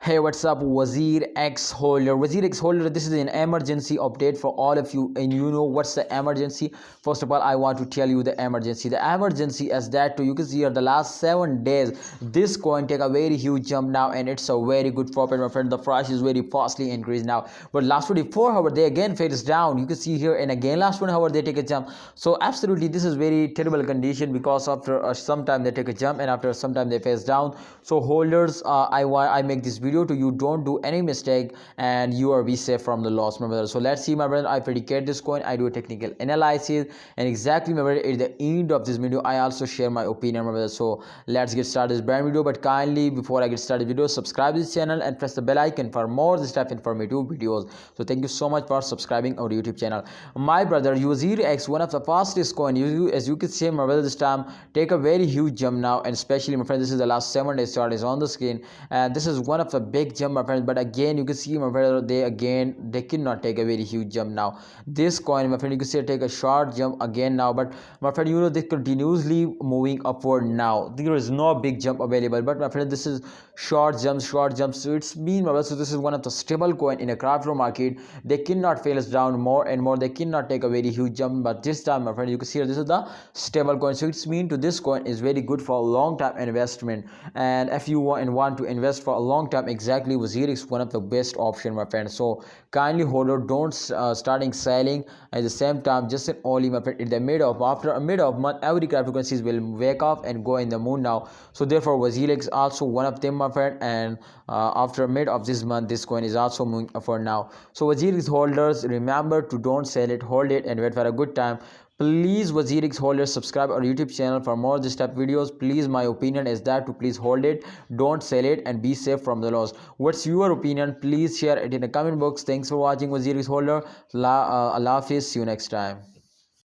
Hey, what's up, WazirX Holder? WazirX Holder, this is an emergency update for all of you, and you know what's the emergency? First of all, I want to tell you the emergency. The emergency is that you can see here the last 7 days, this coin take a very huge jump now, and it's a very good profit, my friend. The price is very fastly increased now. But last 24 hours, they again fades down. You can see here, and again last 1 hour they take a jump. So absolutely, this is very terrible condition because after some time they take a jump, and after some time they face down. So holders, I make this video to you, don't do any mistake and you are be safe from the loss, my brother. So let's see, my brother. I predicate this coin, I do a technical analysis, and exactly, my brother, at the end of this video I also share my opinion, my brother. So let's get started this brand video. But kindly, before I get started video, subscribe this channel and press the bell icon for more this type informative videos. So thank you so much for subscribing our YouTube channel, my brother. WazirX, one of the fastest coin, as you can see, my brother, this time take a very huge jump now, and especially, my friend, this is the last 7 days chart is on the screen, and this is one of the big jump, my friends. But again, you can see, my brother, they cannot take a very huge jump now. This coin, my friend, you can see take a short jump again now, but my friend, they continuously moving upward now. There is no big jump available, but my friend, this is short jumps. So it's mean, my brother, so this is one of the stable coin in a crypto market. They cannot fail us down more and more. They cannot take a very huge jump, but this time, my friend, you can see this is the stable coin. So it's mean to this coin is very good for a long time investment, and if you want to invest for a long time, exactly, WazirX one of the best option, my friend. So kindly, holder, don't starting selling at the same time, just only, my friend, in the after a mid of month, every cryptocurrencies will wake up and go in the moon now. So therefore WazirX also one of them, my friend, and after mid of this month this coin is also moving upward now. So WazirX holders, remember to don't sell it, hold it and wait for a good time. Please, WazirX holders, subscribe our YouTube channel for more this type videos. Please, my opinion is that to please hold it, don't sell it, and be safe from the loss. What's your opinion? Please share it in the comment box. Thanks for watching, WazirX holder. Allah Hafiz. See you next time.